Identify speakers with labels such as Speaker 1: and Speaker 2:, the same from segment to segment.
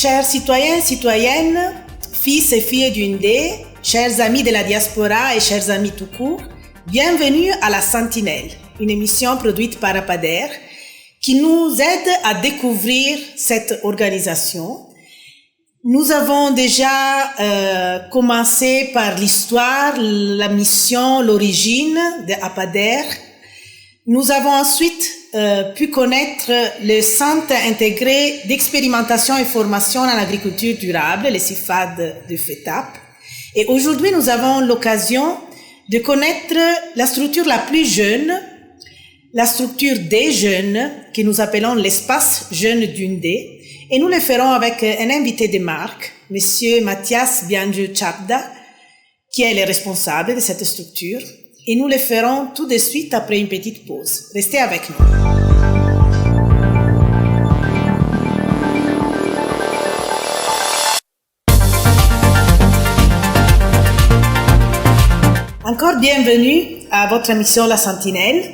Speaker 1: Chers citoyens, citoyennes, fils et filles d'Undé, chers amis de la diaspora et chers amis tout court, bienvenue à La Sentinelle, une émission produite par APADER qui nous aide à découvrir cette organisation. Nous avons déjà commencé par l'histoire, la mission, l'origine de APADER. Nous avons ensuite pu connaître le Centre intégré d'expérimentation et formation en agriculture durable, le CIFAD de FETAP. Et aujourd'hui, nous avons l'occasion de connaître la structure la plus jeune, la structure des jeunes, que nous appelons l'espace jeune d'Undé. Et nous le ferons avec un invité de marque, Monsieur Mathias Bianjo-Chapda, qui est le responsable de cette structure. Et nous le ferons tout de suite après une petite pause. Restez avec nous. Encore bienvenue à votre émission La Sentinelle.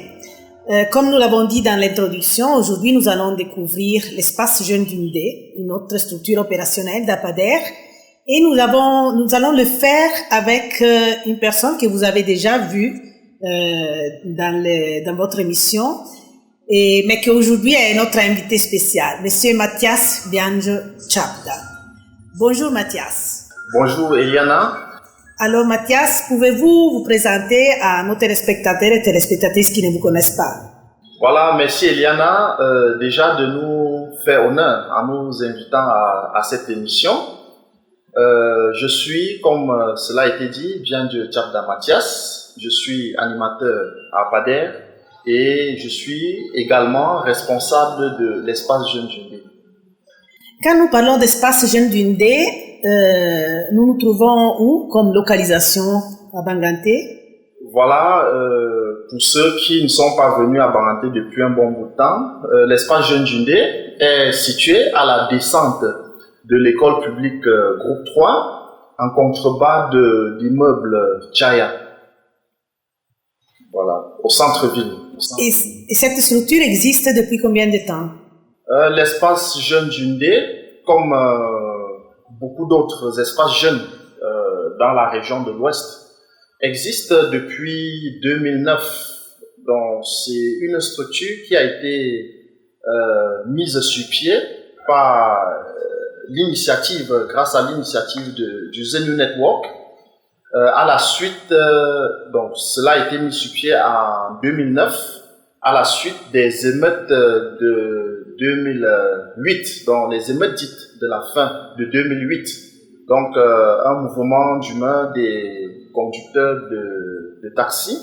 Speaker 1: Comme nous l'avons dit dans l'introduction, aujourd'hui nous allons découvrir l'espace jeune d'Undé, une autre structure opérationnelle d'APADER. Et nous allons le faire avec une personne que vous avez déjà vue dans votre émission, mais qui aujourd'hui est notre invité spécial, Monsieur Mathias Bianjo-Chapda. Bonjour Mathias.
Speaker 2: Bonjour Eliana.
Speaker 1: Alors Mathias, pouvez-vous vous présenter à nos téléspectateurs et téléspectatrices qui ne vous connaissent pas?
Speaker 2: Voilà, merci Eliana déjà de nous faire honneur en nous invitant à cette émission. Je suis, comme cela a été dit, Bianjo-Chapda Mathias. Je suis animateur à APADER et je suis également responsable de l'espace jeune d'Undé.
Speaker 1: Quand nous parlons d'espace jeune d'Undé, nous nous trouvons où comme localisation à Banganté?
Speaker 2: Voilà, pour ceux qui ne sont pas venus à Banganté depuis un bon bout de temps, l'espace jeune d'Undé est situé à la descente de l'école publique groupe 3 en contrebas de l'immeuble Chaya. Voilà, au centre-ville.
Speaker 1: Et cette structure existe depuis combien de temps?
Speaker 2: L'espace jeune d'Undé, comme beaucoup d'autres espaces jeunes dans la région de l'Ouest, existe depuis 2009. Donc, c'est une structure qui a été mise sur pied par grâce à l'initiative du Zenu Network. À la suite, donc cela a été mis sur pied en 2009, à la suite des émeutes de 2008, donc les émeutes dites de la fin de 2008. Donc un mouvement d'humeur des conducteurs de taxi,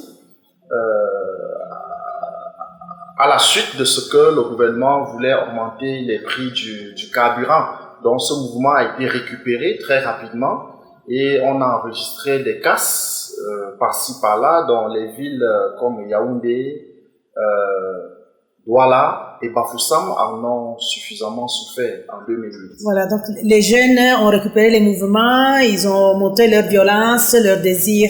Speaker 2: à la suite de ce que le gouvernement voulait augmenter les prix du carburant. Donc ce mouvement a été récupéré très rapidement. Et on a enregistré des casses par-ci par-là dans les villes comme Yaoundé, Douala et Bafoussam en ont suffisamment souffert en 2008.
Speaker 1: Voilà, donc les jeunes ont récupéré les mouvements, ils ont montré leur violence, leur désir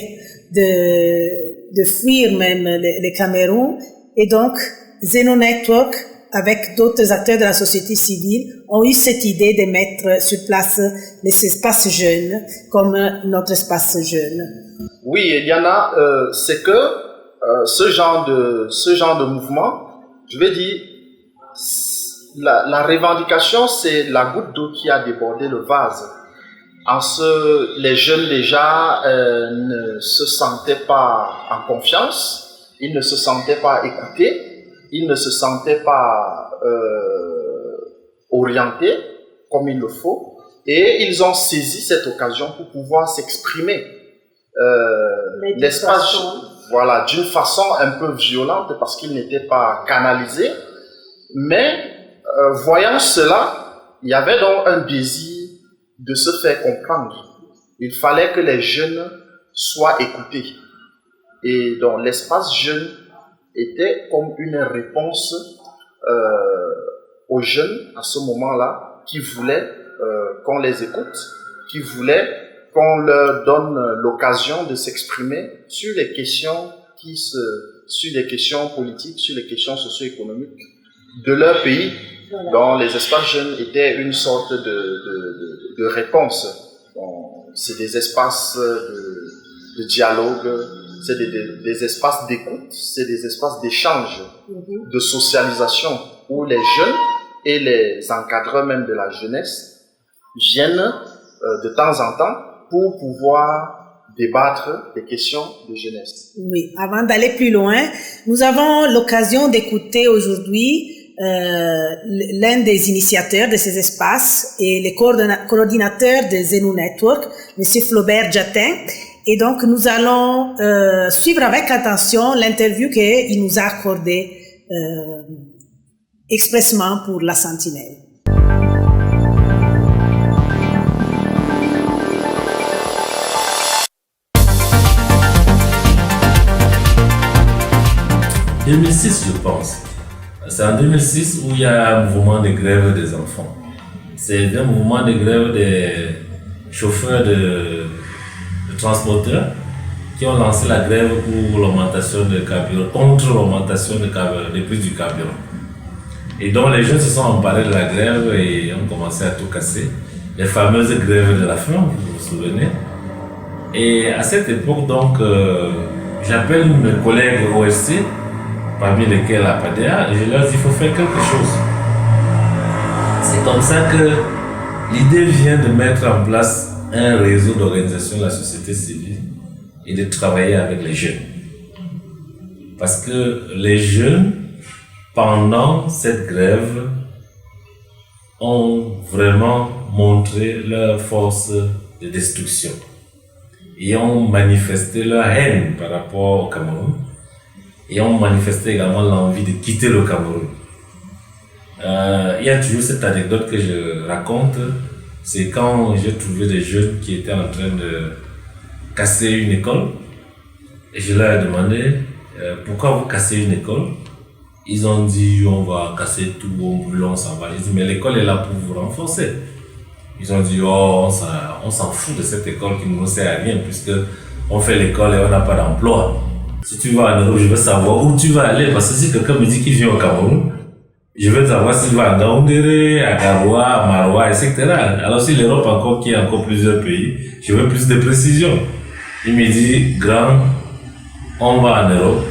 Speaker 1: de fuir même les Cameroun. Et donc, Zeno Network, avec d'autres acteurs de la société civile, ont eu cette idée de mettre sur place les espaces jeunes comme notre espace jeune.
Speaker 2: Oui, Eliana, c'est que ce genre de mouvement, je vais dire, la revendication, c'est la goutte d'eau qui a débordé le vase. Les jeunes déjà ne se sentaient pas en confiance, ils ne se sentaient pas écoutés. Ils ne se sentaient pas orientés comme il le faut et ils ont saisi cette occasion pour pouvoir s'exprimer. L'espace, voilà, d'une façon un peu violente parce qu'ils n'étaient pas canalisés. Mais voyant cela, il y avait donc un désir de se faire comprendre. Il fallait que les jeunes soient écoutés. Et donc l'espace jeune était comme une réponse aux jeunes à ce moment-là qui voulaient qu'on les écoute, qui voulaient qu'on leur donne l'occasion de s'exprimer sur les questions sur les questions politiques, sur les questions socio-économiques de leur pays. Voilà. Donc les espaces jeunes étaient une sorte de réponse. Bon, c'est des espaces de dialogue, c'est des espaces d'écoute, c'est des espaces d'échange, de socialisation, où les jeunes et les encadreurs même de la jeunesse viennent de temps en temps pour pouvoir débattre des questions de jeunesse.
Speaker 1: Oui, avant d'aller plus loin, nous avons l'occasion d'écouter aujourd'hui l'un des initiateurs de ces espaces et le coordinateur de Zenou Network, Monsieur Flaubert Jatin. Et donc, nous allons suivre avec attention l'interview qu'il nous a accordée expressément pour la Sentinelle.
Speaker 3: En 2006, je pense. C'est en 2006 où il y a un mouvement de grève des enfants. C'est un mouvement de grève des chauffeurs de transporteurs qui ont lancé la grève pour l'augmentation de carburant, contre l'augmentation des prix du carburant. Et donc les jeunes se sont emparés de la grève et ont commencé à tout casser. Les fameuses grèves de la faim, vous vous souvenez. Et à cette époque, donc, j'appelle mes collègues OSC, parmi lesquels la PADEA, et je leur dis qu'il faut faire quelque chose. C'est comme ça que l'idée vient de mettre en place un réseau d'organisation de la société civile et de travailler avec les jeunes. Parce que les jeunes, pendant cette grève, ont vraiment montré leur force de destruction et ont manifesté leur haine par rapport au Cameroun et ont manifesté également l'envie de quitter le Cameroun. Il y a toujours cette anecdote que je raconte, c'est quand j'ai trouvé des jeunes qui étaient en train de casser une école et je leur ai demandé pourquoi vous cassez une école. Ils ont dit on va casser tout, on brûle, on s'en va. J'ai dit mais l'école est là pour vous renforcer. Ils ont dit oh on s'en fout de cette école qui ne nous sert à rien puisque on fait l'école et on n'a pas d'emploi. Si tu vas en Europe, je veux savoir où tu vas aller parce que si quelqu'un me dit qu'il vient au Cameroun, je veux savoir s'il va à Gaoundéré, à Garoua, à Maroua, etc. Alors si l'Europe encore, qui a encore plusieurs pays, je veux plus de précision. Il me dit grand, on va en Europe.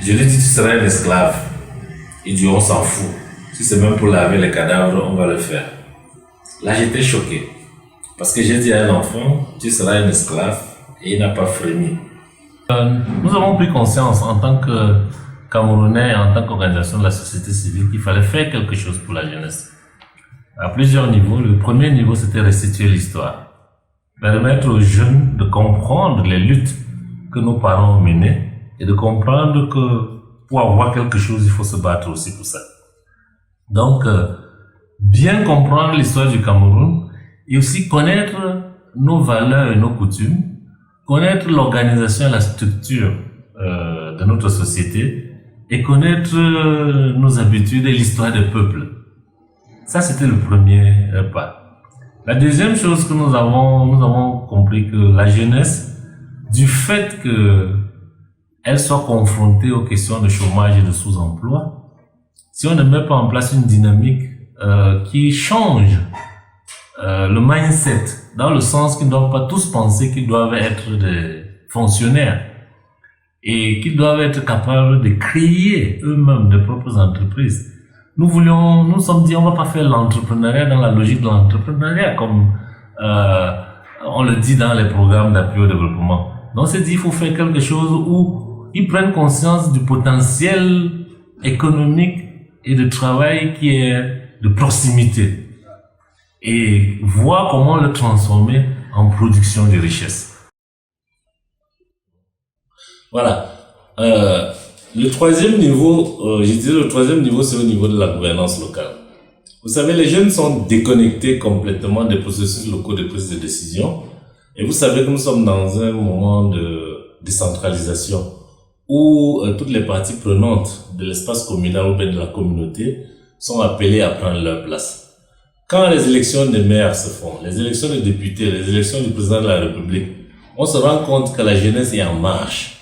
Speaker 3: Je lui dis tu seras un esclave. Il dit on s'en fout. Si c'est même pour laver les cadavres, on va le faire. Là j'étais choqué. Parce que j'ai dit à un enfant, tu seras un esclave et il n'a pas frémi. Nous avons pris conscience en tant que Camerounais, en tant qu'organisation de la société civile, qu'il fallait faire quelque chose pour la jeunesse. À plusieurs niveaux. Le premier niveau, c'était restituer l'histoire. Permettre aux jeunes de comprendre les luttes que nos parents ont menées et de comprendre que pour avoir quelque chose, il faut se battre aussi pour ça. Donc, bien comprendre l'histoire du Cameroun et aussi connaître nos valeurs et nos coutumes, connaître l'organisation et la structure de notre société et connaître nos habitudes et l'histoire des peuples. Ça, c'était le premier pas. La deuxième chose que nous avons compris que la jeunesse, du fait qu'elle soit confrontée aux questions de chômage et de sous-emploi, si on ne met pas en place une dynamique qui change le mindset, dans le sens qu'ils ne doivent pas tous penser qu'ils doivent être des fonctionnaires et qu'ils doivent être capables de créer eux-mêmes de propres entreprises. Nous sommes dit, on ne va pas faire l'entrepreneuriat dans la logique de l'entrepreneuriat, comme on le dit dans les programmes d'appui au développement. Donc, on s'est dit, il faut faire quelque chose où ils prennent conscience du potentiel économique et de travail qui est de proximité et voir comment le transformer en production de richesse. Voilà. Le troisième niveau, c'est au niveau de la gouvernance locale. Vous savez, les jeunes sont déconnectés complètement des processus locaux de prise de décision. Et vous savez que nous sommes dans un moment de décentralisation où toutes les parties prenantes de l'espace communal ou bien de la communauté sont appelées à prendre leur place. Quand les élections des maires se font, les élections des députés, les élections du président de la République, on se rend compte que la jeunesse est en marche.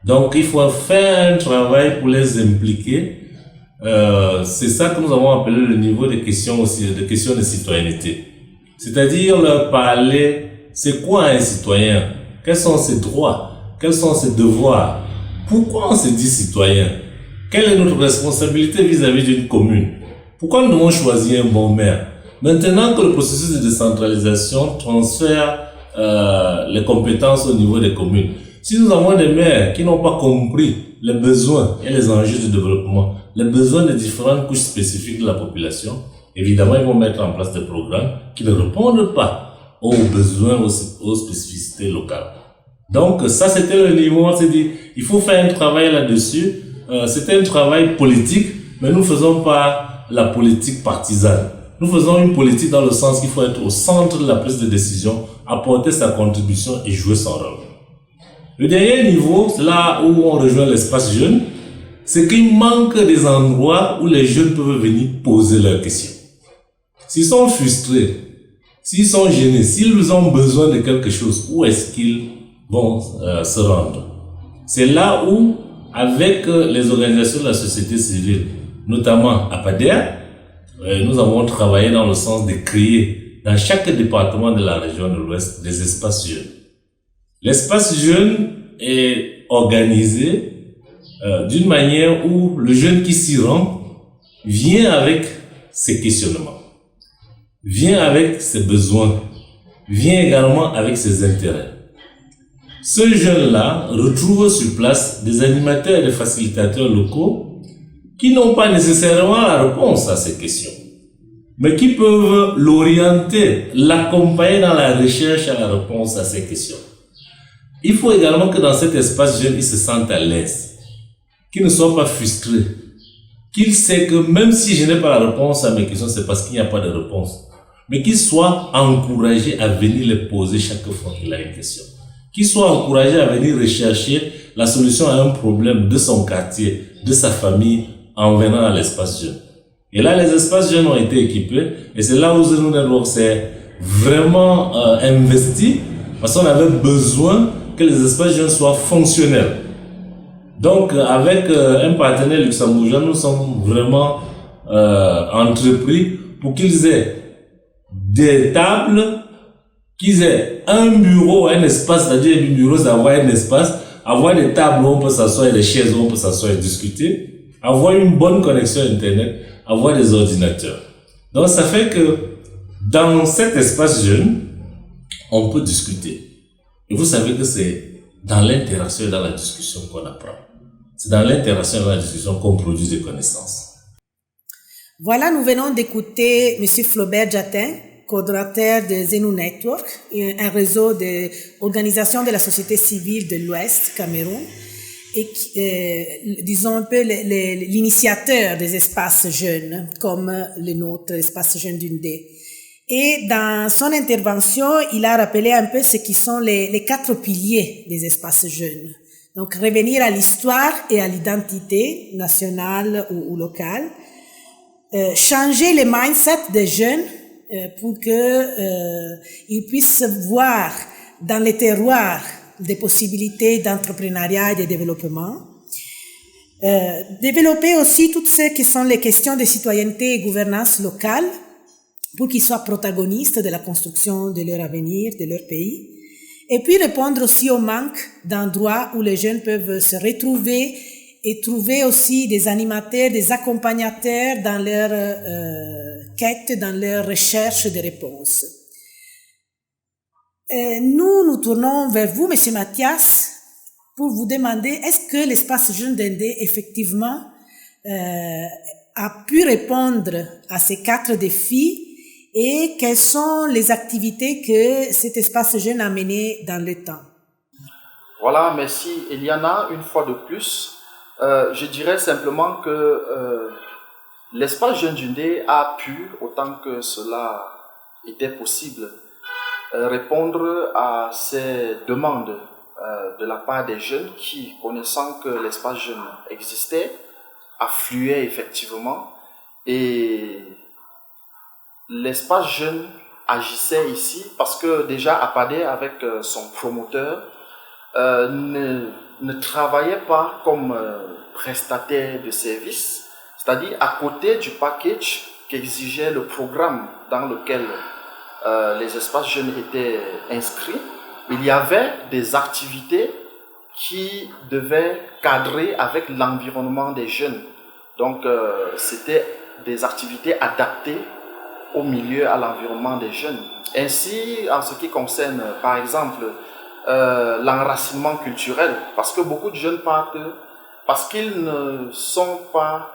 Speaker 3: Donc, il faut faire un travail pour les impliquer. C'est ça que nous avons appelé le niveau de questions de citoyenneté. C'est-à-dire leur parler, c'est quoi un citoyen? Quels sont ses droits? Quels sont ses devoirs? Pourquoi on se dit citoyen? Quelle est notre responsabilité vis-à-vis d'une commune? Pourquoi nous devons choisir un bon maire? Maintenant que le processus de décentralisation transfère les compétences au niveau des communes, si nous avons des maires qui n'ont pas compris les besoins et les enjeux du développement, les besoins des différentes couches spécifiques de la population, évidemment, ils vont mettre en place des programmes qui ne répondent pas aux besoins, aux spécificités locales. Donc, ça, c'était le niveau, on s'est dit, il faut faire un travail là-dessus. C'était un travail politique, mais nous ne faisons pas la politique partisane. Nous faisons une politique dans le sens qu'il faut être au centre de la prise de décision, apporter sa contribution et jouer son rôle. Le dernier niveau, c'est là où on rejoint l'espace jeune, c'est qu'il manque des endroits où les jeunes peuvent venir poser leurs questions. S'ils sont frustrés, s'ils sont gênés, s'ils ont besoin de quelque chose, où est-ce qu'ils vont se rendre? C'est là où, avec les organisations de la société civile, notamment APADER, nous avons travaillé dans le sens de créer dans chaque département de la région de l'Ouest des espaces jeunes. L'espace jeune est organisé d'une manière où le jeune qui s'y rend vient avec ses questionnements, vient avec ses besoins, vient également avec ses intérêts. Ce jeune-là retrouve sur place des animateurs et des facilitateurs locaux qui n'ont pas nécessairement la réponse à ces questions, mais qui peuvent l'orienter, l'accompagner dans la recherche à la réponse à ces questions. Il faut également que dans cet espace jeune, il se sente à l'aise, qu'il ne soit pas frustré, qu'il sait que même si je n'ai pas la réponse à mes questions, c'est parce qu'il n'y a pas de réponse, mais qu'il soit encouragé à venir les poser chaque fois qu'il a une question, qu'il soit encouragé à venir rechercher la solution à un problème de son quartier, de sa famille, en venant à l'espace jeune. Et là, les espaces jeunes ont été équipés, et c'est là où Zeno Network s'est vraiment investi, parce qu'on avait besoin que les espaces jeunes soient fonctionnels. Donc, avec un partenaire luxembourgeois, nous sommes vraiment entrepris pour qu'ils aient des tables, qu'ils aient un bureau, un espace, c'est-à-dire un bureau, c'est avoir un espace, avoir des tables où on peut s'asseoir et des chaises où on peut s'asseoir et discuter, avoir une bonne connexion Internet, avoir des ordinateurs. Donc, ça fait que dans cet espace jeune, on peut discuter. Et vous savez que c'est dans l'interaction et dans la discussion qu'on apprend. C'est dans l'interaction et dans la discussion qu'on produit des connaissances.
Speaker 1: Voilà, nous venons d'écouter M. Flaubert Jatin, coordonnateur de Zeno Network, un réseau d'organisations de la société civile de l'Ouest, Cameroun, et disons un peu l'initiateur des espaces jeunes, comme le nôtre, l'espace jeune d'Undé. Et dans son intervention, il a rappelé un peu ce qui sont les 4 piliers des espaces jeunes. Donc, revenir à l'histoire et à l'identité nationale ou locale, changer le mindset des jeunes pour que ils puissent voir dans les terroirs des possibilités d'entrepreneuriat et de développement. Développer aussi toutes ce qui sont les questions de citoyenneté et gouvernance locale, pour qu'ils soient protagonistes de la construction de leur avenir, de leur pays. Et puis répondre aussi au manque d'endroits où les jeunes peuvent se retrouver et trouver aussi des animateurs, des accompagnateurs dans leur quête, dans leur recherche de réponses. Nous tournons vers vous, Monsieur Mathias, pour vous demander, est-ce que l'espace jeune d'Indé, effectivement, a pu répondre à ces 4 défis et quelles sont les activités que cet espace jeune a menées dans le temps?
Speaker 2: Voilà, merci Eliana, une fois de plus. Je dirais simplement que l'espace jeune d'Undé a pu, autant que cela était possible, répondre à ces demandes de la part des jeunes qui, connaissant que l'espace jeune existait, affluaient effectivement, et l'espace jeune agissait ici parce que déjà APADER, avec son promoteur, ne travaillait pas comme prestataire de services, c'est-à-dire à côté du package qu'exigeait le programme dans lequel les espaces jeunes étaient inscrits, il y avait des activités qui devaient cadrer avec l'environnement des jeunes. Donc, c'était des activités adaptées au milieu, à l'environnement des jeunes. Ainsi, en ce qui concerne, par exemple, l'enracinement culturel, parce que beaucoup de jeunes partent parce qu'ils ne sont pas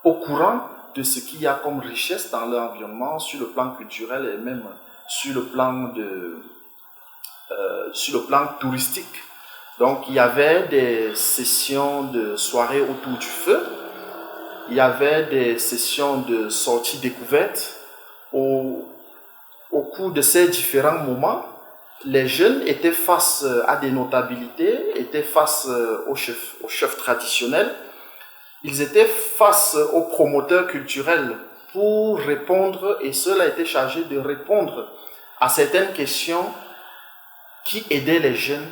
Speaker 2: au courant de ce qu'il y a comme richesse dans leur environnement sur le plan culturel et même sur le plan touristique. Donc il y avait des sessions de soirées autour du feu, il y avait des sessions de sorties découvertes. Au cours de ces différents moments, les jeunes étaient face à des notabilités, étaient face aux chefs traditionnels. Ils étaient face aux promoteurs culturels pour répondre, et ceux-là étaient chargés de répondre à certaines questions qui aidaient les jeunes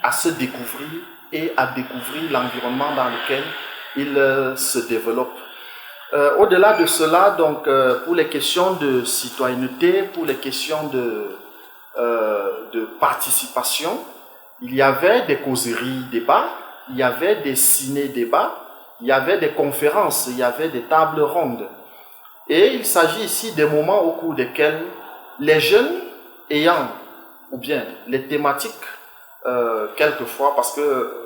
Speaker 2: à se découvrir et à découvrir l'environnement dans lequel ils se développent. Au-delà de cela, donc, pour les questions de citoyenneté, pour les questions de participation, il y avait des causeries débats, il y avait des ciné-débats, il y avait des conférences, il y avait des tables rondes. Et il s'agit ici des moments au cours desquels les jeunes ayant, ou bien les thématiques, quelquefois, parce que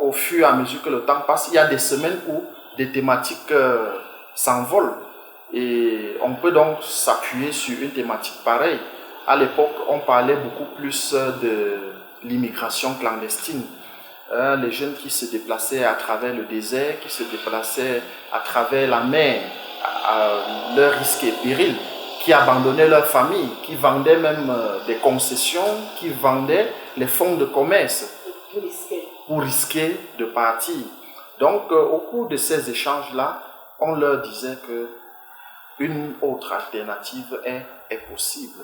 Speaker 2: au fur et à mesure que le temps passe, il y a des semaines où des thématiques s'envolent. Et on peut donc s'appuyer sur une thématique pareille. À l'époque, on parlait beaucoup plus de l'immigration clandestine. Les jeunes qui se déplaçaient à travers le désert, qui se déplaçaient à travers la mer, à leur risque et péril, qui abandonnaient leur famille, qui vendaient même des concessions, qui vendaient les fonds de commerce pour risquer de partir. Donc, au cours de ces échanges-là, on leur disait qu'une autre alternative est possible.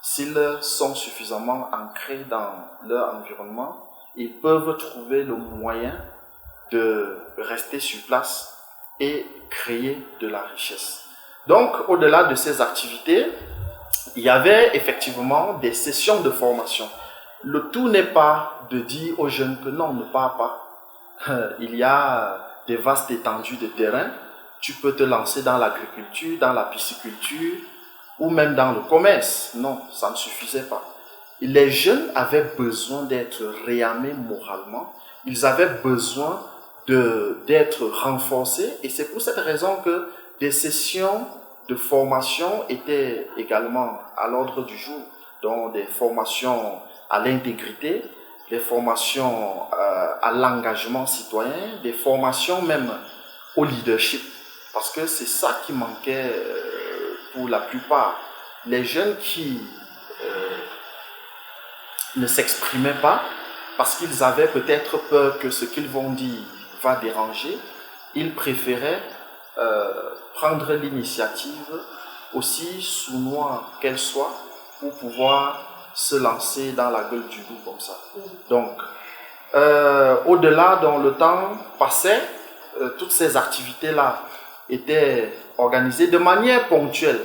Speaker 2: S'ils sont suffisamment ancrés dans leur environnement, ils peuvent trouver le moyen de rester sur place et créer de la richesse. Donc, au-delà de ces activités, il y avait effectivement des sessions de formation. Le tout n'est pas de dire aux jeunes que non, ne pars pas. Il y a des vastes étendues de terrain. Tu peux te lancer dans l'agriculture, dans la pisciculture, ou même dans le commerce. Non, ça ne suffisait pas. Les jeunes avaient besoin d'être réarmés moralement, ils avaient besoin d'être renforcés, et c'est pour cette raison que des sessions de formation étaient également à l'ordre du jour, donc des formations à l'intégrité, des formations à l'engagement citoyen, des formations même au leadership, parce que c'est ça qui manquait pour la plupart. Les jeunes qui ne s'exprimaient pas parce qu'ils avaient peut-être peur que ce qu'ils vont dire va déranger, ils préféraient prendre l'initiative, aussi sournoise qu'elle soit, pour pouvoir se lancer dans la gueule du loup comme ça. Donc, au-delà, dans le temps passait, toutes ces activités-là étaient organisées de manière ponctuelle.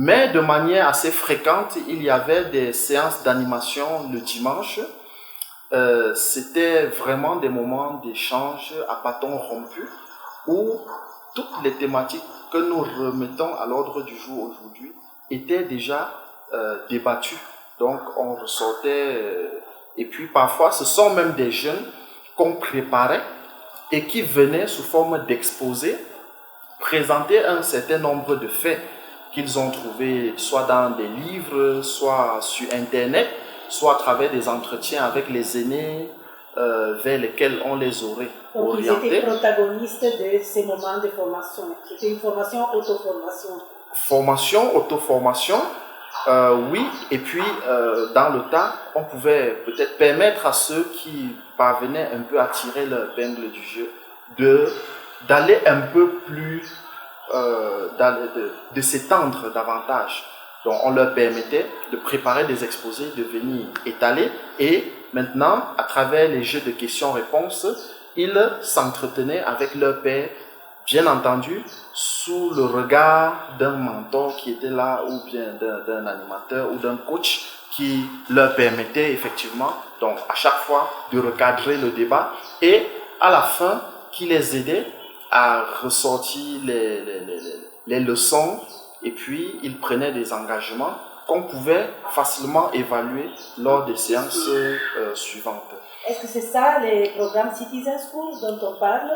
Speaker 2: Mais de manière assez fréquente, il y avait des séances d'animation le dimanche. C'était vraiment des moments d'échange à bâton rompu où toutes les thématiques que nous remettons à l'ordre du jour aujourd'hui étaient déjà débattues. Donc on ressortait, et puis parfois ce sont même des jeunes qu'on préparait et qui venaient sous forme d'exposés présenter un certain nombre de faits qu'ils ont trouvés soit dans des livres, soit sur Internet, soit à travers des entretiens avec les aînés vers lesquels on les aurait orientés.
Speaker 1: Donc ils étaient protagonistes de ces moments de formation. C'était une formation auto-formation.
Speaker 2: Formation, auto-formation, oui. Et puis, dans le tas, on pouvait peut-être permettre à ceux qui parvenaient un peu à tirer leur épingle du jeu d'aller un peu plus... de s'étendre davantage. Donc on leur permettait de préparer des exposés, de venir étaler, et maintenant, à travers les jeux de questions-réponses, ils s'entretenaient avec leurs pairs bien entendu, sous le regard d'un mentor qui était là, ou bien d'un animateur ou d'un coach qui leur permettait effectivement, donc à chaque fois, de recadrer le débat et à la fin, qui les aidait à ressortir les leçons et puis ils prenaient des engagements qu'on pouvait facilement évaluer lors des séances suivantes.
Speaker 1: Est-ce que c'est ça, les programmes Citizen School dont on parle?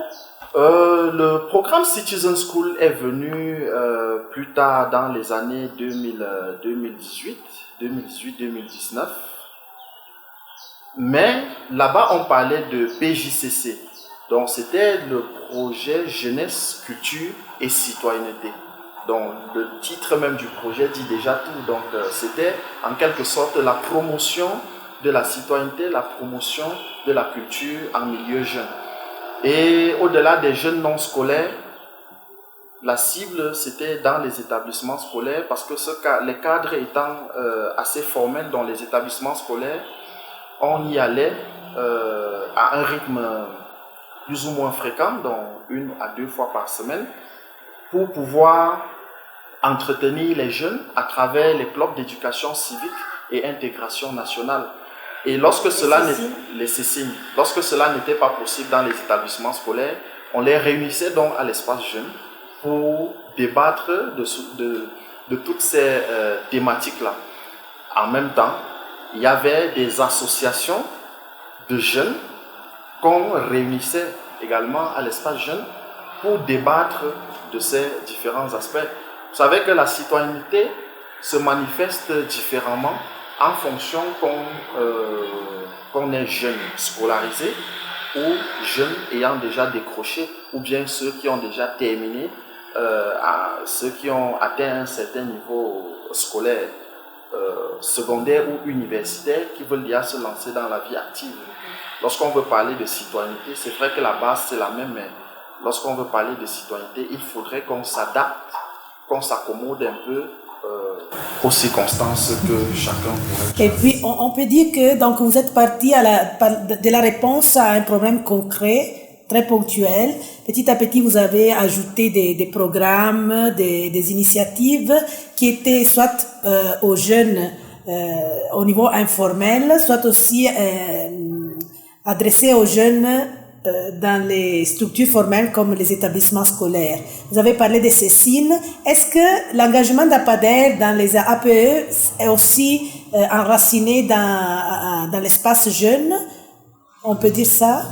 Speaker 2: Le programme Citizen School est venu plus tard dans les années 2018-2019. Mais là-bas, on parlait de PJCC. Donc, c'était le projet Jeunesse, Culture et Citoyenneté. Donc, le titre même du projet dit déjà tout. Donc, c'était en quelque sorte la promotion de la citoyenneté, la promotion de la culture en milieu jeune. Et au-delà des jeunes non scolaires, la cible, c'était dans les établissements scolaires parce que les cadres étant assez formels dans les établissements scolaires, on y allait à un rythme plus ou moins fréquent, donc 1 à 2 fois par semaine, pour pouvoir entretenir les jeunes à travers les clubs d'éducation civique et intégration nationale. Et lorsque cela n'était pas possible dans les établissements scolaires, on les réunissait donc à l'espace jeune pour débattre de toutes ces thématiques-là. En même temps, il y avait des associations de jeunes qu'on réunissait également à l'espace jeune pour débattre de ces différents aspects. Vous savez que la citoyenneté se manifeste différemment en fonction qu'on est jeune scolarisé ou jeune ayant déjà décroché, ou bien ceux qui ont déjà terminé, ceux qui ont atteint un certain niveau scolaire, secondaire ou universitaire, qui veulent déjà se lancer dans la vie active. Lorsqu'on veut parler de citoyenneté, c'est vrai que la base c'est la même, mais lorsqu'on veut parler de citoyenneté, il faudrait qu'on s'adapte, qu'on s'accommode un peu aux circonstances que chacun pourrait.
Speaker 1: Et puis, on peut dire que donc, vous êtes parti de la réponse à un problème concret, très ponctuel. Petit à petit, vous avez ajouté des programmes, des initiatives qui étaient soit aux jeunes au niveau informel, soit aussi adressés aux jeunes dans les structures formelles comme les établissements scolaires. Vous avez parlé de Cécile. Est-ce que l'engagement d'APADER dans les APE est aussi enraciné dans l'espace jeune? On peut dire ça?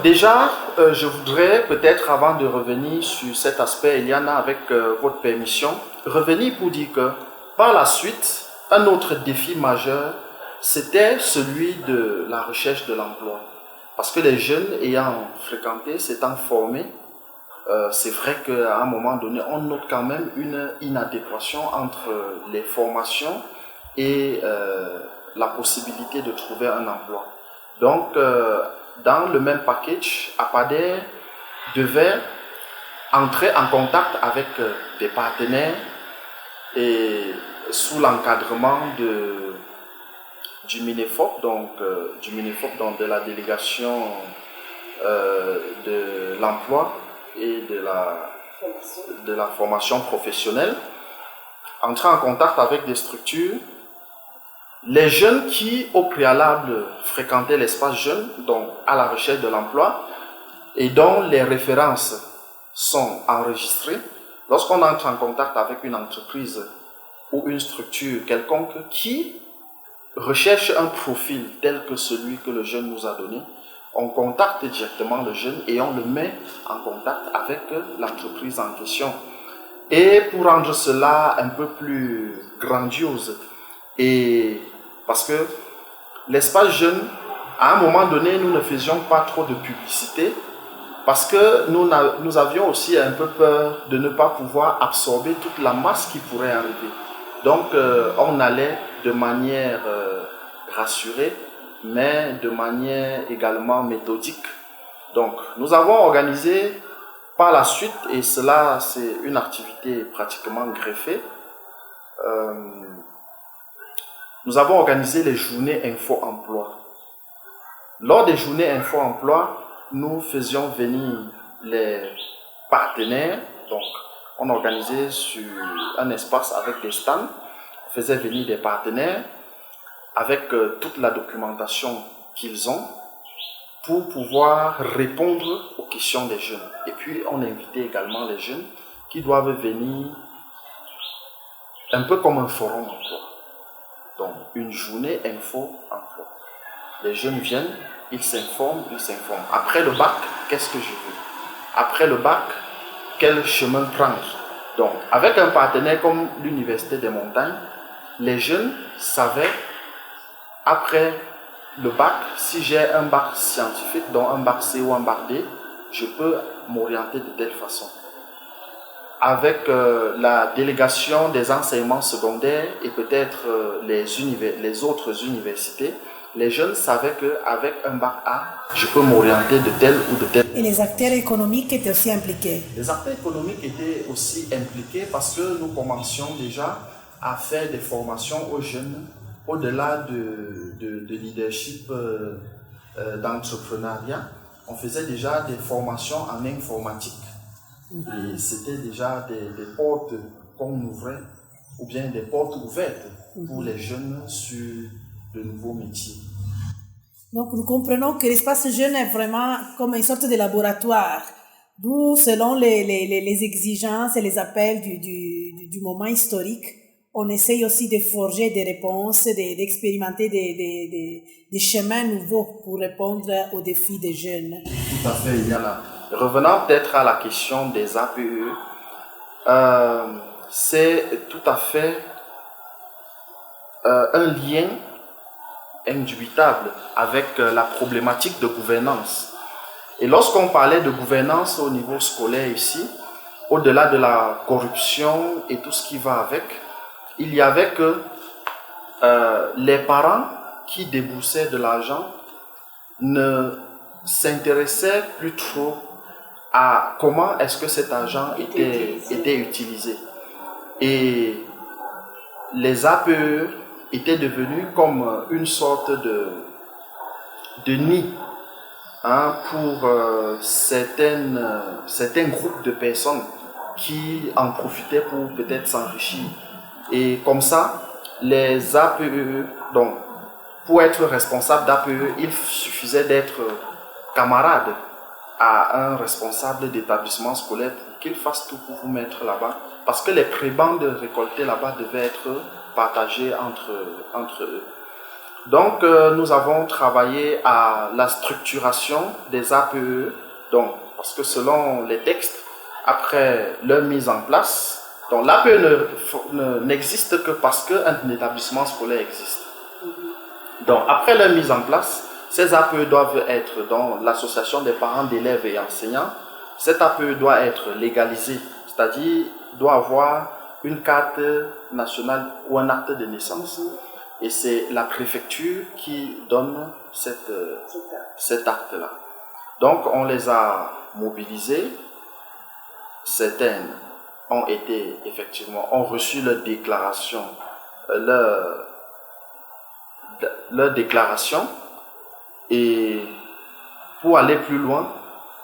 Speaker 2: Déjà, je voudrais peut-être, avant de revenir sur cet aspect, Eliana, avec votre permission, revenir pour dire que par la suite, un autre défi majeur, c'était celui de la recherche de l'emploi. Parce que les jeunes ayant fréquenté, s'étant formés, c'est vrai qu'à un moment donné, on note quand même une inadéquation entre les formations et la possibilité de trouver un emploi. Donc, dans le même package, APADER devait entrer en contact avec des partenaires et sous l'encadrement du MINEFOP, donc de la délégation de l'emploi et de la formation professionnelle, entrer en contact avec des structures. Les jeunes qui, au préalable, fréquentaient l'espace jeune, donc à la recherche de l'emploi, et dont les références sont enregistrées, lorsqu'on entre en contact avec une entreprise ou une structure quelconque qui recherche un profil tel que celui que le jeune nous a donné, on contacte directement le jeune et on le met en contact avec l'entreprise en question. Et pour rendre cela un peu plus grandiose, et parce que l'espace jeune, à un moment donné, nous ne faisions pas trop de publicité parce que nous avions aussi un peu peur de ne pas pouvoir absorber toute la masse qui pourrait arriver. Donc, on allait de manière rassurée, mais de manière également méthodique. Donc, nous avons organisé par la suite, et cela c'est une activité pratiquement greffée, nous avons organisé les journées Info-Emploi. Lors des journées Info-Emploi, nous faisions venir les partenaires, donc on organisait sur un espace avec des stands, on faisait venir des partenaires avec toute la documentation qu'ils ont pour pouvoir répondre aux questions des jeunes. Et puis on invitait également les jeunes qui doivent venir un peu comme un forum emploi. Donc une journée info-emploi. Les jeunes viennent, ils s'informent. Après le bac, qu'est-ce que je veux? Après le bac, quel chemin prendre? Donc avec un partenaire comme l'Université des Montagnes, les jeunes savaient après le bac, si j'ai un bac scientifique, donc un bac C ou un bac D, je peux m'orienter de telle façon. Avec la délégation des enseignements secondaires et peut-être les autres universités, les jeunes savaient qu'avec un bac A, je peux m'orienter de telle ou de telle.
Speaker 1: Et les acteurs économiques étaient aussi impliqués?
Speaker 2: Les acteurs économiques étaient aussi impliqués parce que nous commencions déjà à faire des formations aux jeunes au-delà de leadership d'entrepreneuriat. On faisait déjà des formations en informatique. Et c'était déjà des portes qu'on ouvrait, ou bien des portes ouvertes pour les jeunes sur de nouveaux métiers.
Speaker 1: Donc nous comprenons que l'espace jeune est vraiment comme une sorte de laboratoire, d'où selon les exigences et les appels du moment historique, on essaye aussi de forger des réponses, d'expérimenter des chemins nouveaux pour répondre aux défis des jeunes.
Speaker 2: Tout à fait, Yana. Revenant peut-être à la question des APE, c'est tout à fait un lien indubitable avec la problématique de gouvernance. Et lorsqu'on parlait de gouvernance au niveau scolaire ici, au-delà de la corruption et tout ce qui va avec, il y avait que les parents qui déboursaient de l'argent ne s'intéressaient plus trop à comment est-ce que cet argent était utilisé. Et les APE étaient devenus comme une sorte de nid pour certains groupes de personnes qui en profitaient pour peut-être s'enrichir. Et comme ça, les APE, donc pour être responsable d'APE, il suffisait d'être camarade à un responsable d'établissement scolaire pour qu'il fasse tout pour vous mettre là-bas. Parce que les prébendes récoltées là-bas devaient être partagées entre eux. Donc, nous avons travaillé à la structuration des APE. Donc, parce que selon les textes, après leur mise en place, donc l'APE n'existe que parce qu'un établissement scolaire existe. Donc, après leur mise en place, ces APE doivent être dans l'association des parents d'élèves et enseignants. Cet APE doit être légalisé, c'est-à-dire doit avoir une carte nationale ou un acte de naissance. Et c'est la préfecture qui donne cet acte-là. Donc, on les a mobilisés. Certaines ont été, effectivement, ont reçu leur déclaration, leur déclaration. Et pour aller plus loin,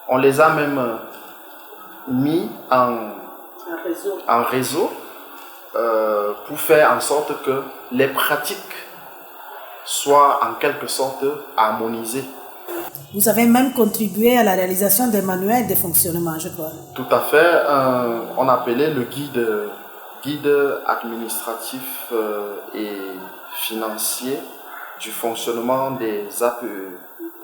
Speaker 2: on les a même mis en réseau pour faire en sorte que les pratiques soient en quelque sorte harmonisées.
Speaker 1: Vous avez même contribué à la réalisation des manuels de fonctionnement, je crois.
Speaker 2: Tout à fait. On appelait le guide administratif et financier du fonctionnement des APE,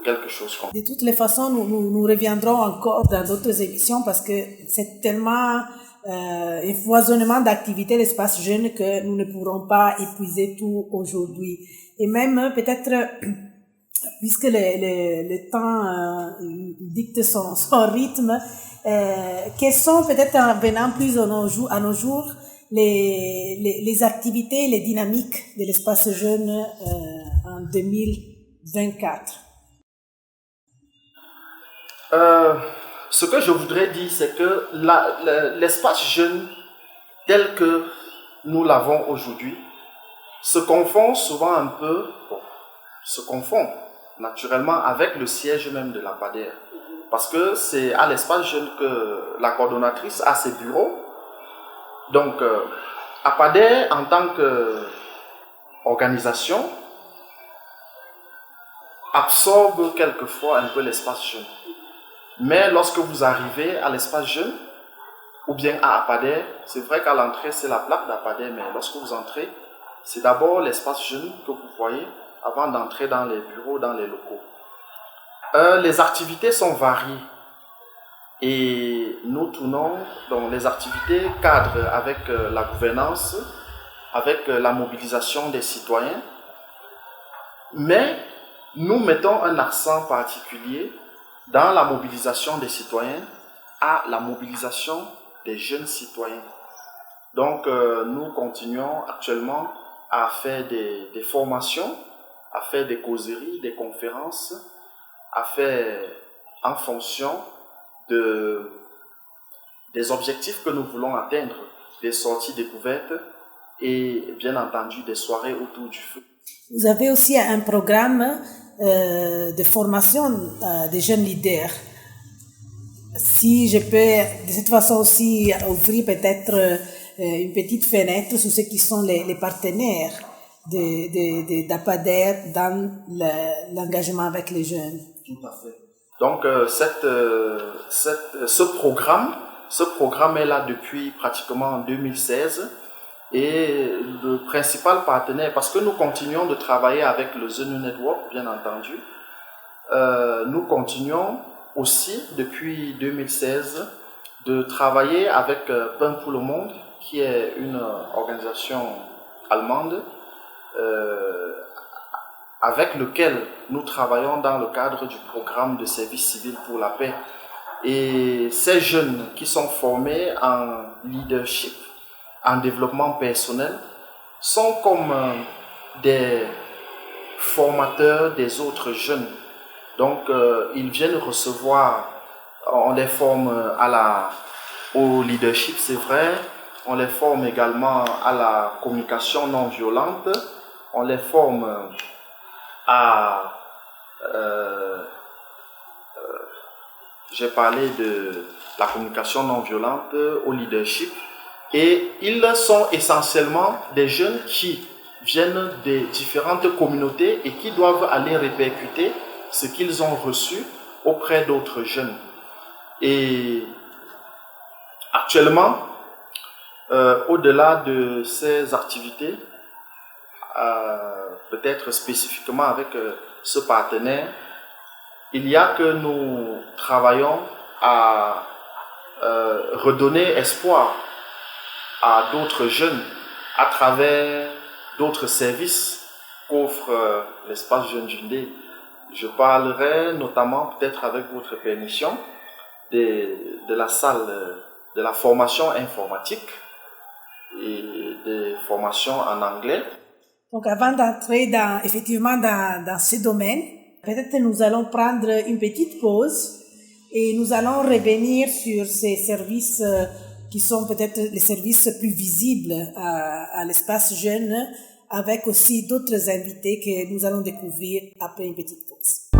Speaker 2: quelque chose comme ça.
Speaker 1: De toutes les façons, nous reviendrons encore dans d'autres émissions parce que c'est tellement un foisonnement d'activités l'espace jeune que nous ne pourrons pas épuiser tout aujourd'hui. Et même peut-être, puisque le temps dicte son rythme, quels sont peut-être en venant plus à nos jours les activités, les dynamiques de l'espace jeune en 2024?
Speaker 2: Ce que je voudrais dire, c'est que l'espace jeune tel que nous l'avons aujourd'hui se confond souvent un peu, se confond naturellement avec le siège même de la PADER. parce que c'est à l'espace jeune que la coordonnatrice a ses bureaux. Donc, APADER, en tant qu'organisation, absorbe quelquefois un peu l'espace jeune. Mais lorsque vous arrivez à l'espace jeune, ou bien à APADER, c'est vrai qu'à l'entrée, c'est la plaque d'APADER, mais lorsque vous entrez, c'est d'abord l'espace jeune que vous voyez avant d'entrer dans les bureaux, dans les locaux. Les activités sont variées et nous tournons dans les activités cadres avec la gouvernance, avec la mobilisation des citoyens, mais nous mettons un accent particulier dans la mobilisation des citoyens à la mobilisation des jeunes citoyens. Donc nous continuons actuellement à faire des formations, à faire des causeries, des conférences, à faire en fonction des objectifs que nous voulons atteindre, des sorties découvertes et bien entendu des soirées autour du feu.
Speaker 1: Vous avez aussi un programme de formation des jeunes leaders. Si je peux de cette façon aussi ouvrir peut-être une petite fenêtre sur ceux qui sont les partenaires d'APADER dans l'engagement avec les jeunes.
Speaker 2: Tout à fait. Donc ce programme est là depuis pratiquement 2016 et le principal partenaire, parce que nous continuons de travailler avec le The New Network, bien entendu, nous continuons aussi depuis 2016 de travailler avec Pain pour le Monde, qui est une organisation allemande avec lequel nous travaillons dans le cadre du programme de service civil pour la paix. Et ces jeunes qui sont formés en leadership, en développement personnel, sont comme des formateurs des autres jeunes. Donc, ils viennent recevoir, on les forme au leadership, c'est vrai, on les forme également à la communication non violente, on les forme à... j'ai parlé de la communication non violente, au leadership, et ils sont essentiellement des jeunes qui viennent des différentes communautés et qui doivent aller répercuter ce qu'ils ont reçu auprès d'autres jeunes. Et actuellement, au-delà de ces activités, peut-être spécifiquement avec ce partenaire, il y a que nous travaillons à redonner espoir à d'autres jeunes à travers d'autres services qu'offre l'espace Jeune Jundé. Je parlerai notamment, peut-être avec votre permission, de la salle de la formation informatique et des formations en anglais.
Speaker 1: Donc avant d'entrer effectivement dans ce domaine, peut-être nous allons prendre une petite pause et nous allons revenir sur ces services qui sont peut-être les services plus visibles à l'espace jeune, avec aussi d'autres invités que nous allons découvrir après une petite pause.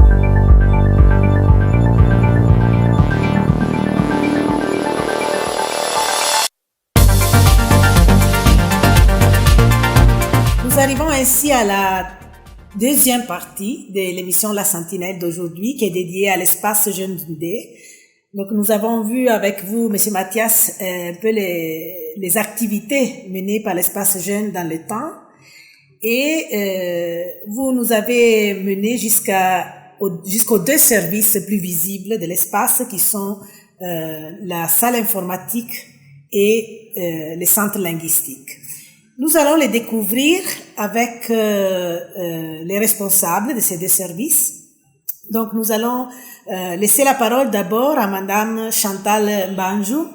Speaker 1: Nous arrivons ainsi à la deuxième partie de l'émission La Sentinelle d'aujourd'hui, qui est dédiée à l'espace Jeune Jundé. Donc, nous avons vu avec vous, Monsieur Mathias, un peu les activités menées par l'espace jeune dans le temps. Et vous nous avez mené jusqu'aux deux services plus visibles de l'espace, qui sont la salle informatique et les centres linguistiques. Nous allons les découvrir avec les responsables de ces deux services. Donc, nous allons laisser la parole d'abord à Madame Chantal Mbanjou,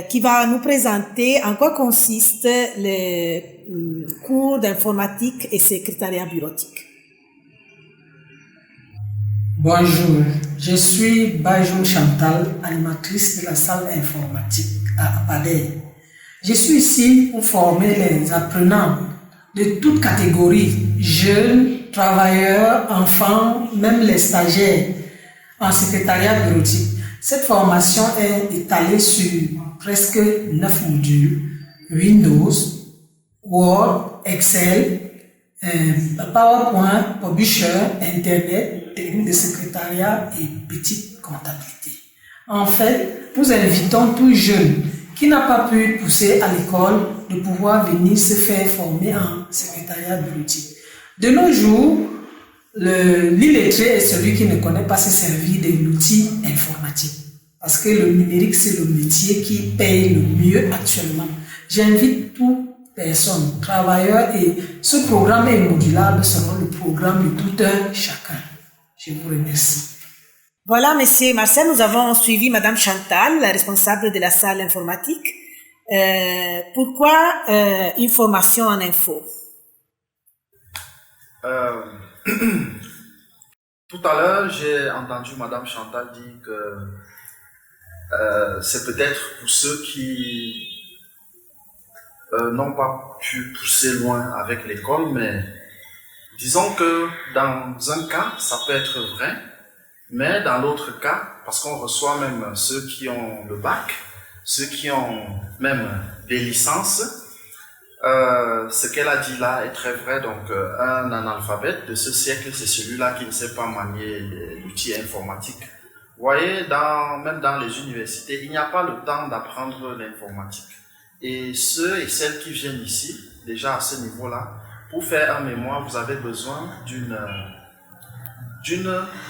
Speaker 1: qui va nous présenter en quoi consiste le cours d'informatique et secrétariat bureautique.
Speaker 4: Bonjour, je suis Bajoun Chantal, animatrice de la salle informatique à APADER. Je suis ici pour former les apprenants de toutes catégories, jeunes, travailleurs, enfants, même les stagiaires, en secrétariat bureautique. Cette formation est étalée sur presque 9 modules, Windows, Word, Excel, PowerPoint, Publisher, Internet, technique de secrétariat et petite comptabilité. En fait, nous invitons tout jeune qui n'a pas pu pousser à l'école de pouvoir venir se faire former en secrétariat bureautique. De nos jours, l'illettré est celui qui ne connaît pas se servir de l'outil informatique. Parce que le numérique, c'est le métier qui paye le mieux actuellement. J'invite toute personne, travailleur, et ce programme est modulable selon le programme de tout un chacun. Je vous remercie.
Speaker 1: Voilà, Monsieur Marcel, nous avons suivi Madame Chantal, la responsable de la salle informatique. Pourquoi une formation en info?
Speaker 2: Tout à l'heure, j'ai entendu Madame Chantal dire que c'est peut-être pour ceux qui n'ont pas pu pousser loin avec l'école, mais disons que dans un cas, ça peut être vrai, mais dans l'autre cas, parce qu'on reçoit même ceux qui ont le bac, ceux qui ont même des licences, ce qu'elle a dit là est très vrai. Donc, un analphabète de ce siècle, c'est celui-là qui ne sait pas manier l'outil informatique. Vous voyez, même dans les universités, il n'y a pas le temps d'apprendre l'informatique. Et ceux et celles qui viennent ici, déjà à ce niveau-là, pour faire un mémoire, vous avez besoin d'une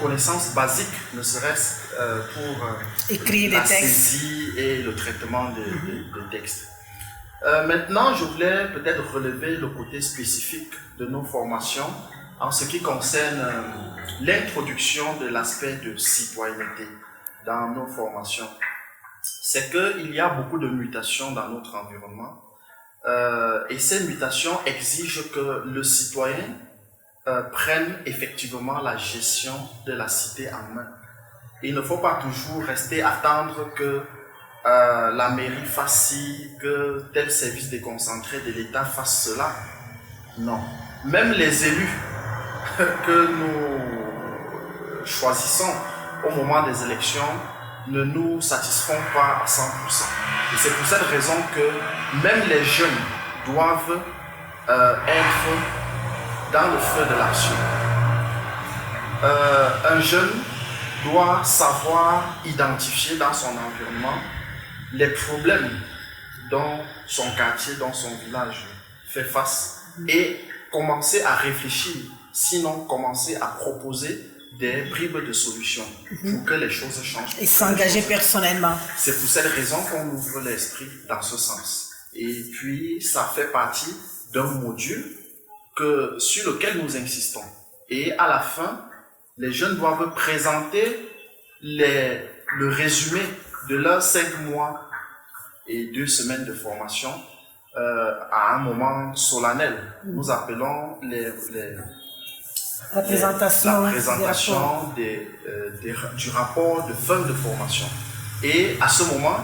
Speaker 2: connaissance basique, ne serait-ce pour
Speaker 1: écrire
Speaker 2: la
Speaker 1: des textes,
Speaker 2: saisie et le traitement des textes. Maintenant, je voulais peut-être relever le côté spécifique de nos formations en ce qui concerne l'introduction de l'aspect de citoyenneté dans nos formations. C'est qu'il y a beaucoup de mutations dans notre environnement et ces mutations exigent que le citoyen prenne effectivement la gestion de la cité en main. Il ne faut pas toujours rester attendre que la mairie fasse ci, que tel service déconcentré de l'État fasse cela. Non. Même les élus que nous choisissons au moment des élections ne nous satisfont pas à 100%. Et c'est pour cette raison que même les jeunes doivent être dans le feu de l'action. Un jeune doit savoir identifier dans son environnement les problèmes dont son quartier, dont son village fait face et commencer à réfléchir, sinon commencer à proposer des bribes de solutions pour que les choses changent.
Speaker 1: Et s'engager personnellement.
Speaker 2: C'est pour cette raison qu'on ouvre l'esprit dans ce sens. Et puis, ça fait partie d'un module sur lequel nous insistons. Et à la fin, les jeunes doivent présenter le résumé de leurs 5 mois et 2 semaines de formation à un moment solennel. Nous appelons
Speaker 1: la présentation
Speaker 2: du rapport de fin de formation. Et à ce moment,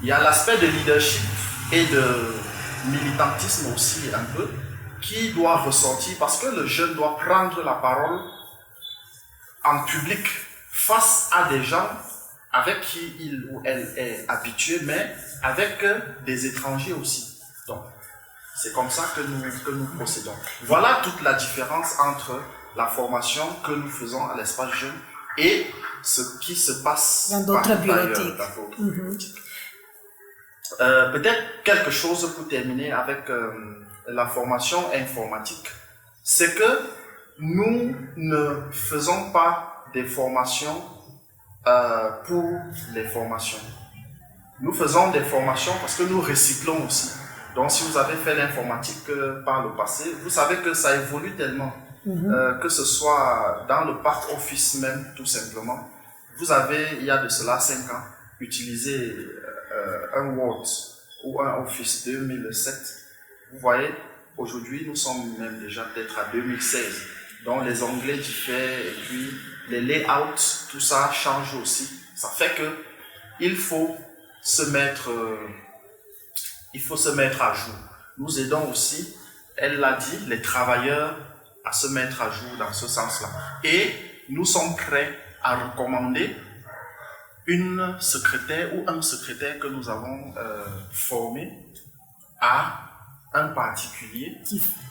Speaker 2: il y a l'aspect de leadership et de militantisme aussi un peu qui doit ressortir parce que le jeune doit prendre la parole en public face à des gens avec qui il ou elle est habitué, mais avec des étrangers aussi. Donc, c'est comme ça que nous procédons. Voilà toute la différence entre la formation que nous faisons à l'espace jeune et ce qui se passe
Speaker 1: dans d'autres bibliothèques.
Speaker 2: Peut-être quelque chose pour terminer avec la formation informatique, c'est que nous ne faisons pas des formations pour les formations. Nous faisons des formations parce que nous recyclons aussi. Donc si vous avez fait l'informatique par le passé, vous savez que ça évolue tellement, que ce soit dans le parc Office même tout simplement. Vous avez, il y a de cela 5 ans, utilisé un Word ou un Office 2007. Vous voyez, aujourd'hui nous sommes même déjà peut-être à 2016. Donc les onglets diffèrent et puis les layouts, tout ça change aussi. Ça fait que il faut se mettre à jour. Nous aidons aussi, elle l'a dit, les travailleurs à se mettre à jour dans ce sens-là. Et nous sommes prêts à recommander une secrétaire ou un secrétaire que nous avons formé à un particulier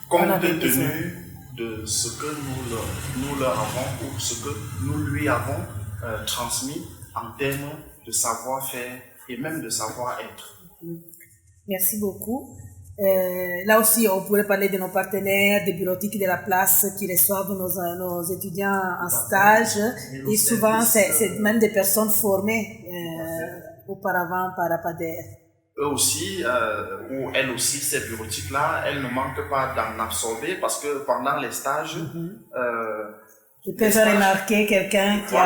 Speaker 2: compte tenu de ce que nous leur avons ou ce que nous lui avons transmis en termes de savoir-faire et même de savoir-être.
Speaker 1: Merci beaucoup. Là aussi, on pourrait parler de nos partenaires, des bureautiques de la place qui reçoivent nos étudiants en stage. Et souvent, c'est même des personnes formées auparavant par APADER.
Speaker 2: Eux aussi, ou elles aussi, ces bureautiques-là, elles ne manquent pas d'en absorber parce que pendant les stages,
Speaker 1: ils peuvent remarquer quelqu'un qui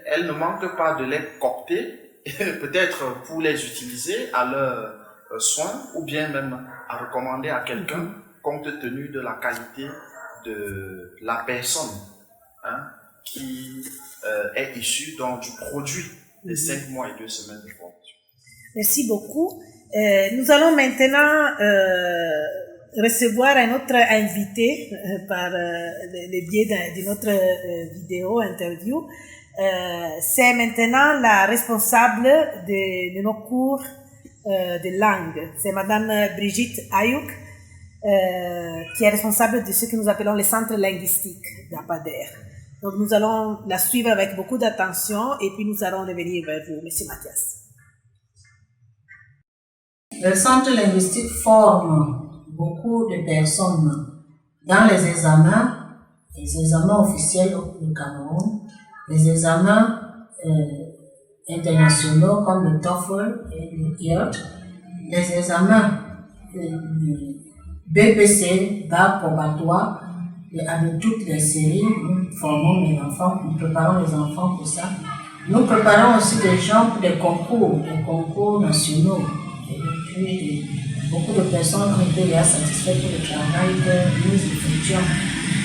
Speaker 2: elles ne manquent pas de les copter, peut-être pour les utiliser à leurs soins ou bien même à recommander à quelqu'un compte tenu de la qualité de la personne qui est issue donc, du produit des 5 mois et 2 semaines de formation.
Speaker 1: Merci beaucoup. Nous allons maintenant recevoir un autre invité par le biais d'une autre vidéo, interview. C'est maintenant la responsable de nos cours de langue. C'est Madame Brigitte Ayouk, qui est responsable de ce que nous appelons les centres linguistiques d'APADER. Donc nous allons la suivre avec beaucoup d'attention et puis nous allons revenir vers vous, Monsieur Mathias.
Speaker 5: Le centre linguistique forme beaucoup de personnes dans les examens officiels au Cameroun, les examens internationaux comme le TOEFL et le IELTS, les examens BPC, bac probatoire, avec toutes les séries. Nous formons les enfants, nous préparons les enfants pour ça. Nous préparons aussi des gens pour des concours nationaux. Et puis, beaucoup de personnes ont été déjà satisfaites pour le travail que nous effectuons.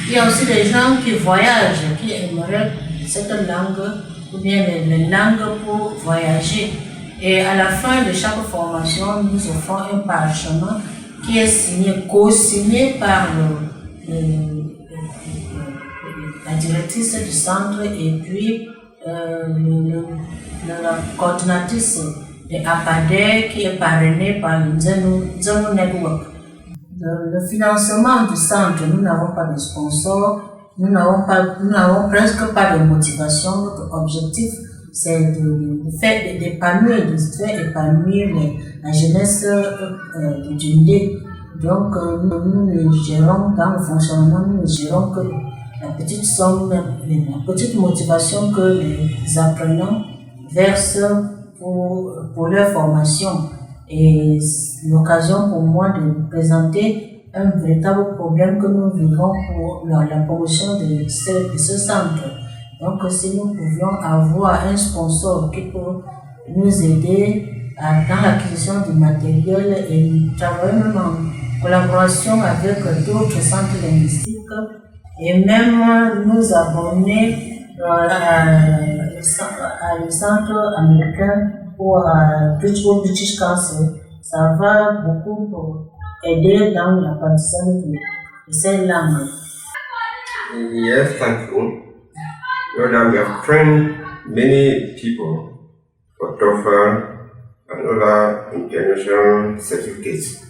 Speaker 5: Il y a aussi des gens qui voyagent, qui aimeraient cette langue ou bien les langues pour voyager. Et à la fin de chaque formation, nous offrons un parchemin qui est co-signé par la directrice du centre et puis la coordinatrice de APADER qui est parrainée par le Zeno Network. Le financement du centre, nous n'avons pas de sponsors, nous n'avons presque pas de motivation. Notre objectif, c'est de faire épanouir la jeunesse du Ndé. Donc, nous gérons dans le fonctionnement, nous gérons que la petite somme, la petite motivation que les apprenants versent pour leur formation. Et l'occasion pour moi de présenter un véritable problème que nous vivons pour la promotion de ce centre. Donc, si nous pouvions avoir un sponsor qui peut nous aider dans l'acquisition du matériel et travailler même en collaboration avec d'autres centres linguistiques et même nous abonner à le centre américain ou à British Council, ça va beaucoup aider dans l'apprentissage de ces langues.
Speaker 6: Yes, thank you. We have trained many people for TOEFL and other international certificates.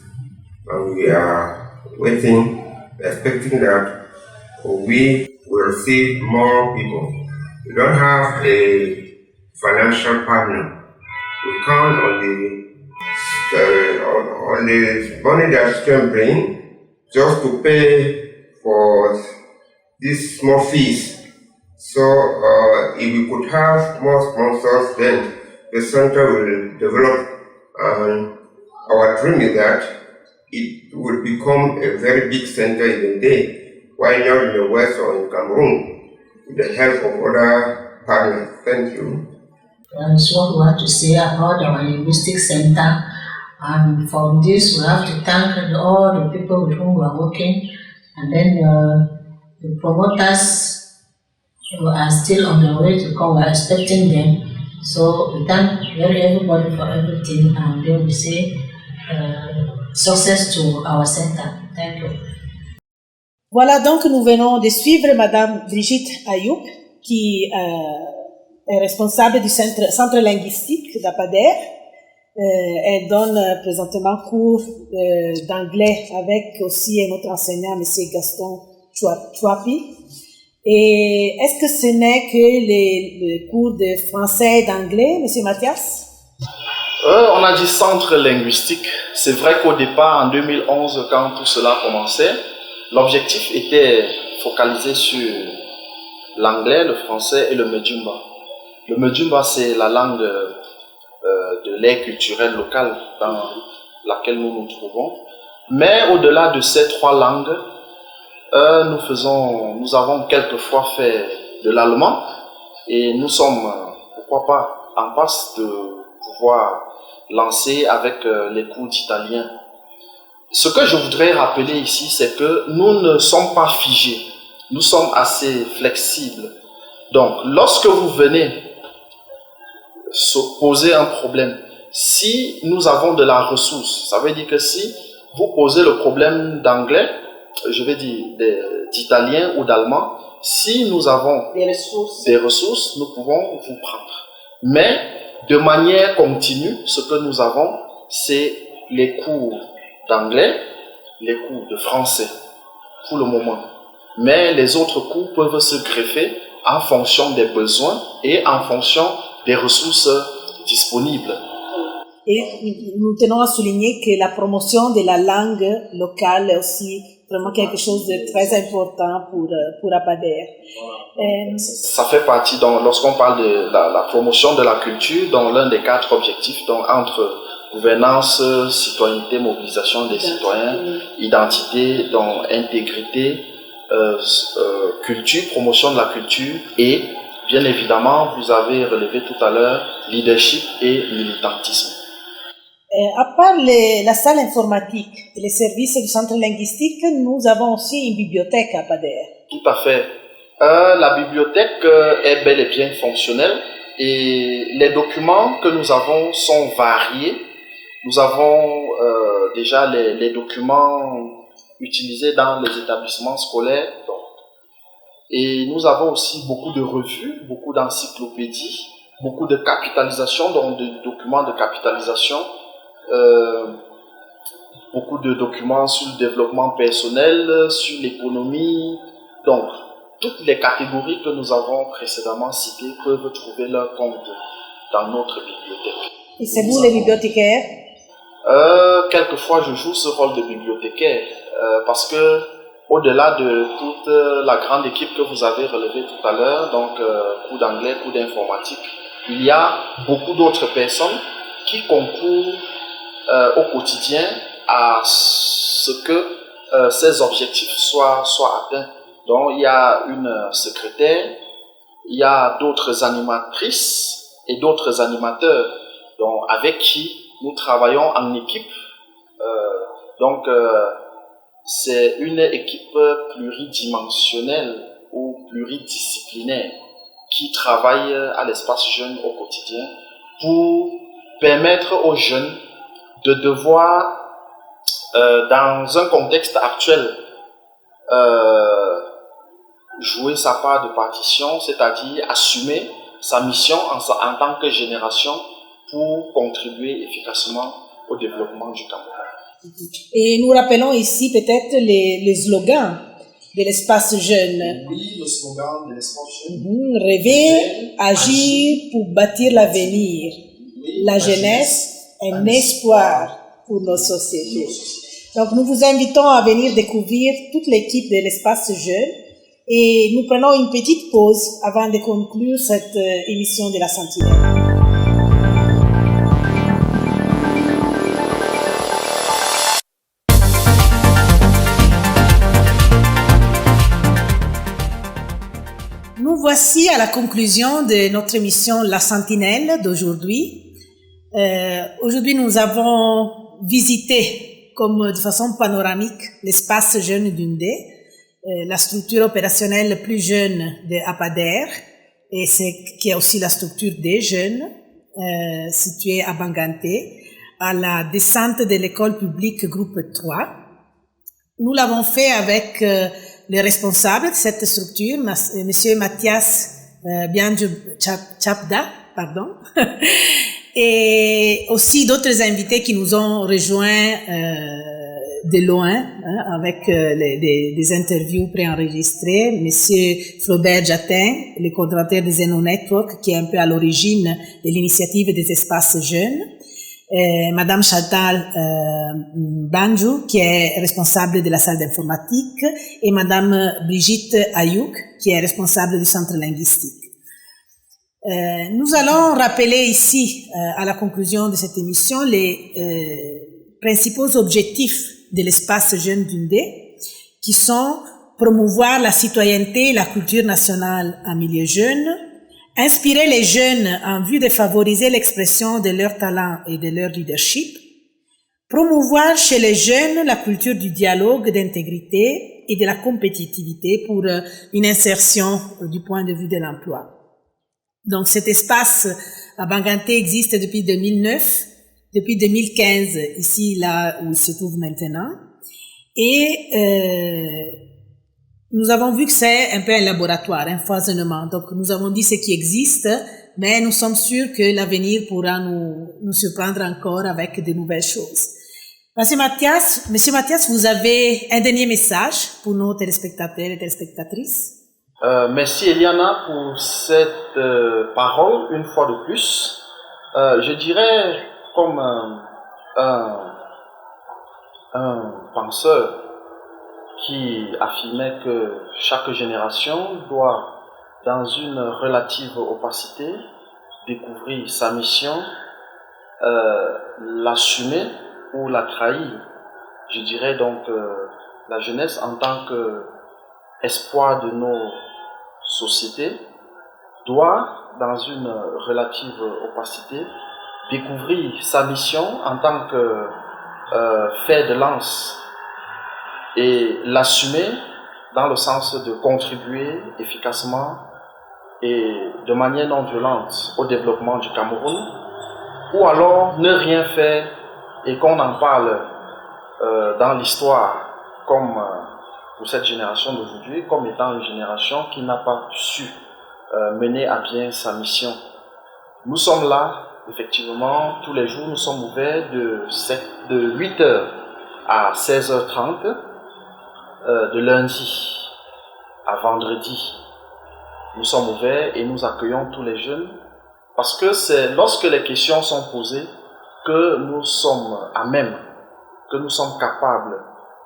Speaker 6: And we are waiting, expecting that we will see more people. We don't have a financial partner. We count on the money that can bring just to pay for these small fees. So if we could have more sponsors, then the center will develop. And our dream is that it will become a very big center in the day. Why not in the West or in Cameroon, with the help of other partners? Thank you.
Speaker 5: That's what we want to say about our linguistic center. And for this, we have to thank all the people with whom we are working. And then the promoters are still on their way to come. We are expecting them. So we thank everybody for everything. And then we say success to our center. Thank you.
Speaker 1: Voilà, donc nous venons de suivre Madame Brigitte Ayouk, qui est responsable du centre linguistique d'Apader. Elle donne présentement cours d'anglais avec aussi un autre enseignant, M. Gaston Chouapi. Et est-ce que ce n'est que les cours de français et d'anglais, M. Mathias?
Speaker 2: On a dit centre linguistique. C'est vrai qu'au départ, en 2011, quand tout cela commençait, l'objectif était focalisé sur l'anglais, le français et le Medjumba. Le Medjumba, c'est la langue de l'ère culturelle locale dans laquelle nous nous trouvons. Mais au-delà de ces trois langues, nous avons quelquefois fait de l'allemand et nous sommes, pourquoi pas, en passe de pouvoir lancer avec les cours d'italien. Ce que je voudrais rappeler ici, c'est que nous ne sommes pas figés, nous sommes assez flexibles. Donc, lorsque vous venez poser un problème, si nous avons de la ressource, ça veut dire que si vous posez le problème d'anglais, je vais dire d'italien ou d'allemand, si nous avons des ressources, nous pouvons vous prendre. Mais de manière continue, ce que nous avons, c'est les cours d'anglais, les cours de français, pour le moment. Mais les autres cours peuvent se greffer en fonction des besoins et en fonction des ressources disponibles.
Speaker 1: Et nous tenons à souligner que la promotion de la langue locale est aussi vraiment quelque chose de très important pour Apader.
Speaker 2: Ça fait partie, donc, lorsqu'on parle de la promotion de la culture, dans l'un des 4 objectifs, donc, entre gouvernance, citoyenneté, mobilisation des citoyens, identité, donc, intégrité, culture, promotion de la culture et, bien évidemment, vous avez relevé tout à l'heure, leadership et militantisme.
Speaker 1: À part la salle informatique et les services du centre linguistique, nous avons aussi une bibliothèque à Apader.
Speaker 2: Tout à fait. La bibliothèque est bel et bien fonctionnelle et les documents que nous avons sont variés. Nous avons déjà les documents utilisés dans les établissements scolaires. Et nous avons aussi beaucoup de revues, beaucoup d'encyclopédies, beaucoup de capitalisation, donc de documents de capitalisation. Beaucoup de documents sur le développement personnel, sur l'économie. Donc, toutes les catégories que nous avons précédemment citées peuvent trouver leur compte dans notre bibliothèque.
Speaker 1: Et c'est vous les bibliothécaires?
Speaker 2: Quelquefois, je joue ce rôle de bibliothécaire parce que au-delà de toute la grande équipe que vous avez relevée tout à l'heure, donc cours d'anglais, cours d'informatique, il y a beaucoup d'autres personnes qui concourent au quotidien à ce que ces objectifs soient atteints. Donc, il y a une secrétaire, il y a d'autres animatrices et d'autres animateurs donc, avec qui nous travaillons en équipe. C'est une équipe pluridimensionnelle ou pluridisciplinaire qui travaille à l'espace jeune au quotidien pour permettre aux jeunes de devoir, dans un contexte actuel, jouer sa part de partition, c'est-à-dire assumer sa mission en tant que génération pour contribuer efficacement au développement du Cameroun.
Speaker 1: Et nous rappelons ici peut-être les slogans de l'espace jeune.
Speaker 2: Oui, le slogan de l'espace jeune.
Speaker 1: Rêver, agir pour bâtir l'avenir. Oui, la jeunesse, un espoir pour nos sociétés. Donc nous vous invitons à venir découvrir toute l'équipe de l'espace jeune et nous prenons une petite pause avant de conclure cette émission de la Sentinelle. Nous voici à la conclusion de notre émission La Sentinelle d'aujourd'hui. Aujourd'hui, nous avons visité comme de façon panoramique l'espace jeune d'Undé, la structure opérationnelle plus jeune de Apader, et qui est aussi la structure des jeunes située à Banganté, à la descente de l'école publique groupe 3. Nous l'avons fait avec le responsable de cette structure, Monsieur Mathias Bianjo Chapda, et aussi d'autres invités qui nous ont rejoints de loin, avec des interviews préenregistrées. Monsieur Flaubert Jatin, le coordinateur des Zeno Network, qui est un peu à l'origine de l'initiative des espaces jeunes. Madame Chantal Banjou, qui est responsable de la salle d'informatique, et Madame Brigitte Ayouk, qui est responsable du centre linguistique. Nous allons rappeler ici, à la conclusion de cette émission, les principaux objectifs de l'espace jeune d'Undé, qui sont promouvoir la citoyenneté et la culture nationale en milieu jeune, inspirer les jeunes en vue de favoriser l'expression de leurs talents et de leur leadership, promouvoir chez les jeunes la culture du dialogue, d'intégrité et de la compétitivité pour une insertion du point de vue de l'emploi. Donc cet espace à Banganté existe depuis 2009, depuis 2015, ici, là où il se trouve maintenant. Et nous avons vu que c'est un peu un laboratoire, un foisonnement. Donc nous avons dit ce qui existe, mais nous sommes sûrs que l'avenir pourra nous surprendre encore avec de nouvelles choses. Monsieur Mathias, vous avez un dernier message pour nos téléspectateurs et téléspectatrices.
Speaker 2: Merci Eliana pour cette parole, une fois de plus. Je dirais comme un penseur qui affirmait que chaque génération doit, dans une relative opacité, découvrir sa mission, l'assumer ou la trahir. Je dirais donc la jeunesse en tant qu'espoir de nos sociétés doit, dans une relative opacité, découvrir sa mission en tant que fer de lance et l'assumer dans le sens de contribuer efficacement et de manière non violente au développement du Cameroun, ou alors ne rien faire et qu'on en parle dans l'histoire comme pour cette génération d'aujourd'hui, comme étant une génération qui n'a pas su mener à bien sa mission. Nous sommes là, effectivement, tous les jours, nous sommes ouverts de 8h à 16h30, de lundi à vendredi. Nous sommes ouverts et nous accueillons tous les jeunes parce que c'est lorsque les questions sont posées que nous sommes à même, que nous sommes capables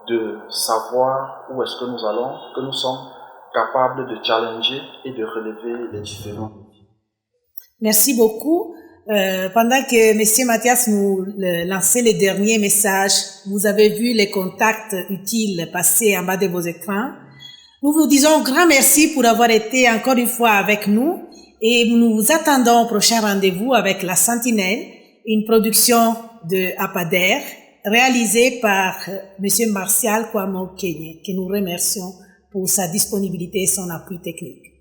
Speaker 2: de savoir où est-ce que nous allons, que nous sommes capables de challenger et de relever les différents défis.
Speaker 1: Merci beaucoup. Pendant que M. Mathias nous lançait les derniers messages, vous avez vu les contacts utiles passer en bas de vos écrans. Nous vous disons un grand merci pour avoir été encore une fois avec nous et nous vous attendons au prochain rendez-vous avec La Sentinelle, une production de APADER réalisée par M. Martial Kwamo Kenye, que nous remercions pour sa disponibilité et son appui technique.